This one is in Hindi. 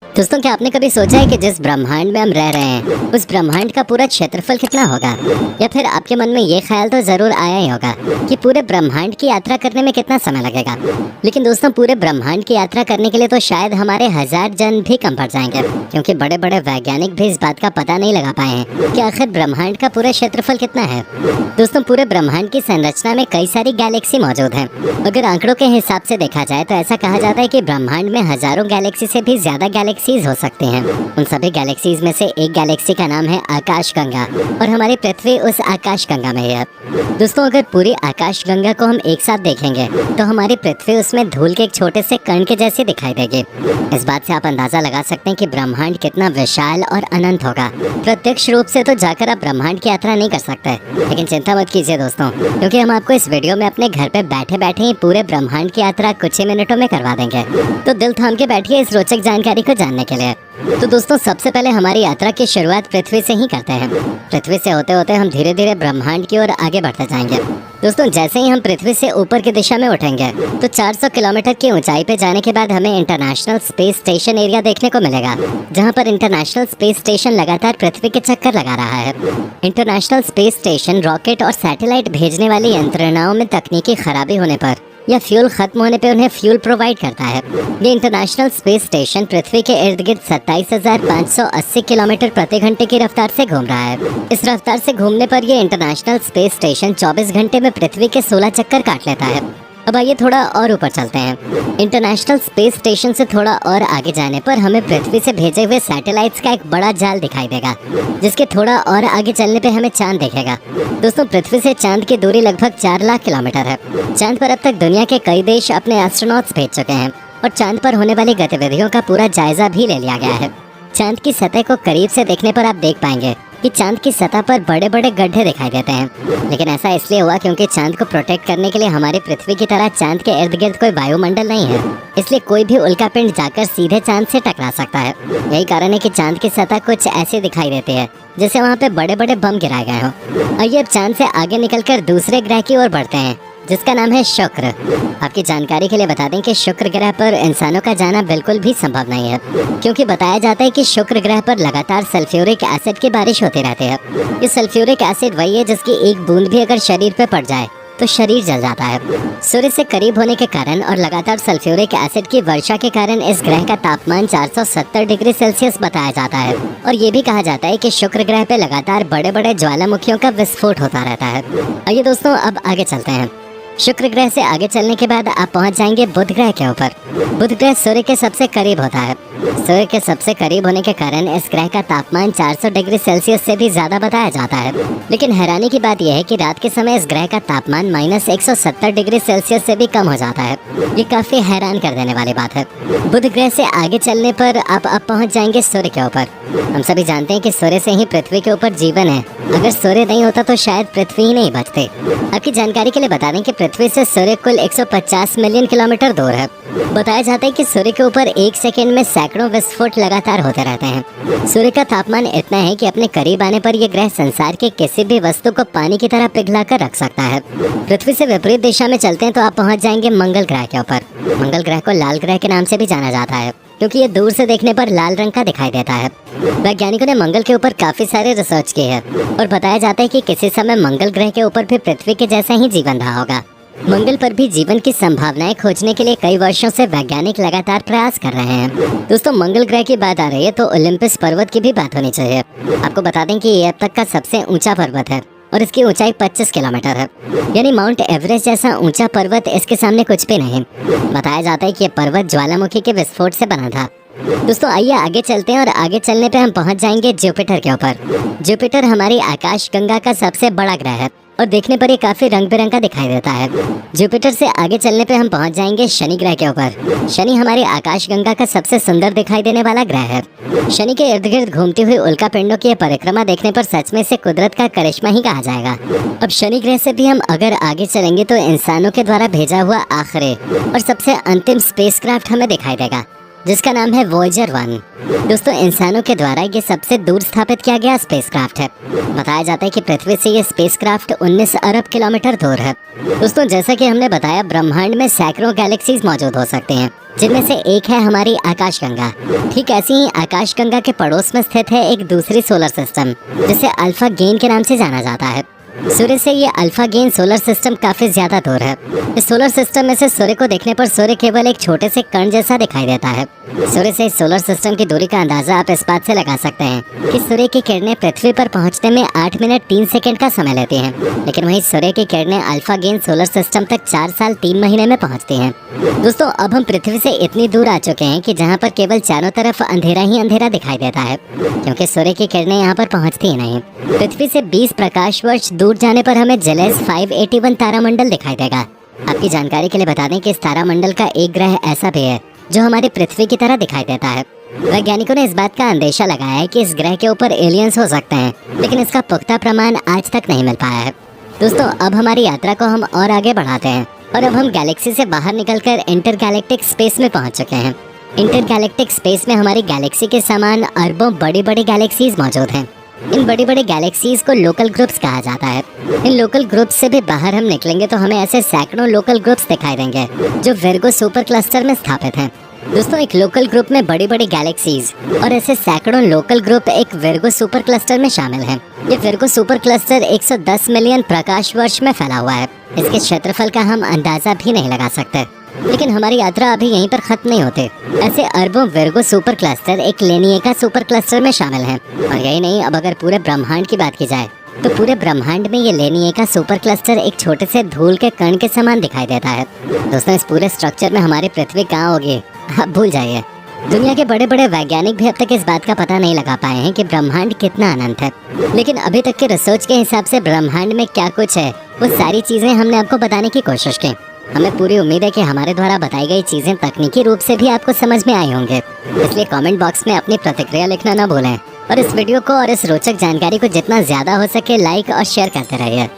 दोस्तों, क्या आपने कभी सोचा है कि जिस ब्रह्मांड में हम रह रहे हैं उस ब्रह्मांड का पूरा क्षेत्रफल कितना होगा? या फिर आपके मन में ये ख्याल तो जरूर आया ही होगा कि पूरे ब्रह्मांड की यात्रा करने में कितना समय लगेगा। लेकिन दोस्तों, पूरे ब्रह्मांड की यात्रा करने के लिए तो शायद हमारे 1000 जन भी कम पड़ जाएंगे, क्योंकि बड़े बड़े वैज्ञानिक भी इस बात का पता नहीं लगा पाए हैं कि आखिर ब्रह्मांड का पूरा क्षेत्रफल कितना है। दोस्तों, पूरे ब्रह्मांड की संरचना में कई सारी गैलेक्सी मौजूद हैं। अगर आंकड़ों के हिसाब से देखा जाए तो ऐसा कहा जाता है कि ब्रह्मांड में हजारों गैलेक्सी से भी ज्यादा गैलेक्सीज हो सकती हैं। उन सभी गैलेक्सीज में से एक गैलेक्सी का नाम है आकाशगंगा, और हमारी पृथ्वी उस आकाशगंगा में है। दोस्तों, अगर पूरी आकाशगंगा को हम एक साथ देखेंगे तो हमारी पृथ्वी उसमें धूल के एक छोटे से कण के जैसी दिखाई देगी। इस बात से आप अंदाजा लगा सकते हैं कि ब्रह्मांड कितना विशाल और अनंत होगा। प्रत्यक्ष रूप से तो जाकर आप ब्रह्मांड की यात्रा नहीं कर सकते, लेकिन चिंता मत कीजिए दोस्तों, क्योंकि हम आपको इस वीडियो में अपने घर पे बैठे बैठे ही पूरे ब्रह्मांड की यात्रा कुछ ही मिनटों में करवा देंगे। तो दिल थाम के बैठिए इस रोचक जानकारी को जानने के लिए। तो दोस्तों, सबसे पहले हमारी यात्रा की शुरुआत पृथ्वी से ही करते हैं। पृथ्वी से होते होते हम धीरे धीरे ब्रह्मांड की ओर आगे बढ़ते जाएंगे। दोस्तों, जैसे ही हम पृथ्वी से ऊपर की दिशा में उठेंगे तो 400 किलोमीटर की ऊंचाई पे जाने के बाद हमें इंटरनेशनल स्पेस स्टेशन एरिया देखने को मिलेगा, जहां पर इंटरनेशनल स्पेस स्टेशन लगातार पृथ्वी के चक्कर लगा रहा है। इंटरनेशनल स्पेस स्टेशन रॉकेट और सैटेलाइट भेजने वाली यंत्रणाओं में तकनीकी खराबी होने पर या फ्यूल खत्म होने पे उन्हें फ्यूल प्रोवाइड करता है। ये इंटरनेशनल स्पेस स्टेशन पृथ्वी के इर्द गिर्द 27,580 किलोमीटर प्रति घंटे की रफ्तार से घूम रहा है। इस रफ्तार से घूमने पर ये इंटरनेशनल स्पेस स्टेशन 24 घंटे में पृथ्वी के 16 चक्कर काट लेता है। अब आइए थोड़ा और ऊपर चलते हैं। इंटरनेशनल स्पेस स्टेशन से थोड़ा और आगे जाने पर हमें पृथ्वी से भेजे हुए सैटेलाइट्स का एक बड़ा जाल दिखाई देगा, जिसके थोड़ा और आगे चलने पे हमें चांद दिखेगा। दोस्तों, पृथ्वी से चांद की दूरी लगभग 4 लाख किलोमीटर है। चांद पर अब तक दुनिया के कई देश अपने एस्ट्रोनॉट्स भेज चुके हैं और चांद पर होने वाली गतिविधियों का पूरा जायजा भी ले लिया गया है। चांद की सतह को करीब से देखने पर आप देख पाएंगे कि चांद की सतह पर बड़े बड़े गड्ढे दिखाई देते हैं। लेकिन ऐसा इसलिए हुआ क्योंकि चांद को प्रोटेक्ट करने के लिए हमारी पृथ्वी की तरह चांद के इर्द गिर्द कोई वायुमंडल नहीं है, इसलिए कोई भी उल्कापिंड जाकर सीधे चांद से टकरा सकता है। यही कारण है कि चांद की सतह कुछ ऐसी दिखाई देती है जैसे वहाँ पे बड़े बड़े बम गिराए गए हों। आइए अब चांद से आगे निकलकर दूसरे ग्रह की ओर बढ़ते हैं, जिसका नाम है शुक्र। आपकी जानकारी के लिए बता दें कि शुक्र ग्रह पर इंसानों का जाना बिल्कुल भी संभव नहीं है, क्योंकि बताया जाता है कि शुक्र ग्रह पर लगातार सल्फ्यूरिक एसिड की बारिश होती रहती है। ये सल्फ्यूरिक एसिड वही है जिसकी एक बूंद भी अगर शरीर पर पड़ जाए तो शरीर जल जाता है। सूर्य से करीब होने के कारण और लगातार सल्फ्यूरिक एसिड की वर्षा के कारण इस ग्रह का तापमान 470 डिग्री सेल्सियस बताया जाता है। और ये भी कहा जाता है कि शुक्र ग्रह पे लगातार बड़े बड़े ज्वालामुखियों का विस्फोट होता रहता है। आइए दोस्तों, अब आगे चलते हैं। शुक्र ग्रह से आगे चलने के बाद आप पहुंच जाएंगे बुध ग्रह के ऊपर। बुध ग्रह सूर्य के सबसे करीब होता है। सूर्य के सबसे करीब होने के कारण इस ग्रह का तापमान 400 डिग्री सेल्सियस से भी ज्यादा बताया जाता है। लेकिन हैरानी की बात यह है कि रात के समय इस ग्रह का तापमान -170 डिग्री सेल्सियस से भी कम हो जाता है। ये काफी हैरान कर देने वाली बात है। बुध ग्रह से आगे चलने पर आप अब पहुंच जाएंगे सूर्य के ऊपर। हम सभी जानते हैं कि सूर्य से ही पृथ्वी के ऊपर जीवन है। अगर सूर्य नहीं होता तो शायद पृथ्वी ही नहीं बचती। आपकी जानकारी के लिए बता दें कि पृथ्वी से सूर्य कुल 150 मिलियन किलोमीटर दूर है। बताया जाता है कि सूर्य के ऊपर एक सेकंड में सैकड़ों विस्फोट लगातार होते रहते हैं। सूर्य का तापमान इतना है कि अपने करीब आने पर यह ग्रह संसार के किसी भी वस्तु को पानी की तरह पिघला कर रख सकता है। पृथ्वी से विपरीत दिशा में चलते हैं तो आप पहुंच जाएंगे मंगल ग्रह के ऊपर। मंगल ग्रह को लाल ग्रह के नाम से भी जाना जाता है, क्योंकि ये दूर से देखने पर लाल रंग का दिखाई देता है। वैज्ञानिकों ने मंगल के ऊपर काफी सारे रिसर्च की है और बताया जाता है कि किसी समय मंगल ग्रह के ऊपर भी पृथ्वी के जैसा ही जीवन रहा होगा। मंगल पर भी जीवन की संभावनाएं खोजने के लिए कई वर्षों से वैज्ञानिक लगातार प्रयास कर रहे हैं। दोस्तों, मंगल ग्रह की बात आ रही है तो ओलंपस पर्वत की भी बात होनी चाहिए। आपको बता दें कि ये अब तक का सबसे ऊंचा पर्वत है और इसकी ऊंचाई 25 किलोमीटर है, यानी माउंट एवरेस्ट जैसा ऊंचा पर्वत इसके सामने कुछ भी नहीं। बताया जाता है कि यह पर्वत ज्वालामुखी के विस्फोट से बना था। दोस्तों, आइए आगे चलते हैं और आगे चलने पे हम पहुंच जाएंगे जुपिटर के ऊपर। जुपिटर हमारी आकाशगंगा का सबसे बड़ा ग्रह है और देखने पर ये काफी रंग बिरंगा दिखाई देता है। जुपिटर से आगे चलने पे हम पहुंच जाएंगे शनि ग्रह के ऊपर। शनि हमारी आकाशगंगा का सबसे सुंदर दिखाई देने वाला ग्रह है। शनि के इर्द गिर्द घूमती हुई उल्कापिंडों की परिक्रमा देखने पर सच में से कुदरत का करिश्मा ही कहा जाएगा। अब शनि ग्रह से भी हम अगर आगे चलेंगे तो इंसानों के द्वारा भेजा हुआ आखिरी और सबसे अंतिम स्पेसक्राफ्ट हमें दिखाई देगा। जिसका नाम है वॉयेजर 1। दोस्तों इंसानों के द्वारा ये सबसे दूर स्थापित किया गया स्पेसक्राफ्ट है। बताया जाता है कि पृथ्वी से ये स्पेसक्राफ्ट 19 अरब किलोमीटर दूर है। दोस्तों जैसा कि हमने बताया, ब्रह्मांड में सैकड़ों गैलेक्सीज मौजूद हो सकते हैं, जिनमें से एक है हमारी आकाशगंगा। ठीक ऐसी ही आकाशगंगा के पड़ोस में स्थित है एक दूसरी सोलर सिस्टम, जिसे अल्फा गेन के नाम से जाना जाता है। सूर्य से ये अल्फा गेन सोलर सिस्टम काफी ज्यादा दूर है। इस सोलर सिस्टम में से सूर्य को देखने पर सूर्य केवल एक छोटे से कण जैसा दिखाई देता है। सूर्य से इस सोलर सिस्टम की दूरी का अंदाजा आप इस बात से लगा सकते हैं कि सूर्य की किरणें पृथ्वी पर पहुंचने में 8 मिनट 3 सेकंड का समय लेती हैं, लेकिन वहीं सूर्य की किरणें अल्फा गेन सोलर सिस्टम तक 4 साल 3 महीने में पहुंचती हैं। दोस्तों अब हम पृथ्वी से इतनी दूर आ चुके हैं कि जहाँ पर केवल चारों तरफ अंधेरा ही अंधेरा दिखाई देता है, क्योंकि सूर्य की किरणें यहाँ पर पहुँचती ही नहीं। पृथ्वी से 20 प्रकाश वर्ष दूर जाने पर हमें जेलेस 581 तारामंडल दिखाई देगा। आपकी जानकारी के लिए बता दें कि इस तारामंडल का एक ग्रह ऐसा भी है जो हमारी पृथ्वी की तरह दिखाई देता है। वैज्ञानिकों ने इस बात का अंदेशा लगाया है कि इस ग्रह के ऊपर एलियंस हो सकते हैं, लेकिन इसका पुख्ता प्रमाण आज तक नहीं मिल पाया है। दोस्तों अब हमारी यात्रा को हम और आगे बढ़ाते हैं और अब हम गैलेक्सी से बाहर निकलकर इंटरगैलेक्टिक स्पेस में पहुंच चुके हैं। इंटरगैलेक्टिक स्पेस में हमारी गैलेक्सी के समान अरबों बड़ी बड़ी गैलेक्सीज मौजूद हैं। इन बड़ी बड़ी गैलेक्सीज को लोकल ग्रुप्स कहा जाता है। इन लोकल ग्रुप्स से भी बाहर हम निकलेंगे तो हमें ऐसे सैकड़ों लोकल ग्रुप्स दिखाई देंगे जो विर्गो सुपर क्लस्टर में स्थापित हैं। दोस्तों एक लोकल ग्रुप में बड़ी बड़ी गैलेक्सीज और ऐसे सैकड़ों लोकल ग्रुप एक विर्गो सुपर क्लस्टर में शामिल हैं। ये विर्गो सुपर क्लस्टर 110 मिलियन प्रकाश वर्ष में फैला हुआ है। इसके क्षेत्रफल का हम अंदाजा भी नहीं लगा सकते, लेकिन हमारी यात्रा अभी यहीं पर खत्म नहीं होती। ऐसे अरबों विर्गो सुपर क्लस्टर एक लेनिएका सुपर क्लस्टर में शामिल हैं। और यही नहीं, अब अगर पूरे ब्रह्मांड की बात की जाए तो पूरे ब्रह्मांड में ये लेनिएका सुपर क्लस्टर एक छोटे से धूल के कण के समान दिखाई देता है। दोस्तों इस पूरे स्ट्रक्चर में हमारी पृथ्वी कहाँ होगी, आप भूल जाइए। दुनिया के बड़े बड़े वैज्ञानिक भी अब तक इस बात का पता नहीं लगा पाए हैं कि ब्रह्मांड कितना अनंत है, लेकिन अभी तक के रिसर्च के हिसाब से ब्रह्मांड में क्या कुछ है वो सारी चीजें हमने आपको बताने की कोशिश की। हमें पूरी उम्मीद है कि हमारे द्वारा बताई गई चीजें तकनीकी रूप से भी आपको समझ में आई होंगे। इसलिए कमेंट बॉक्स में अपनी प्रतिक्रिया लिखना ना भूलें और इस वीडियो को और इस रोचक जानकारी को जितना ज्यादा हो सके लाइक और शेयर करते रहिए।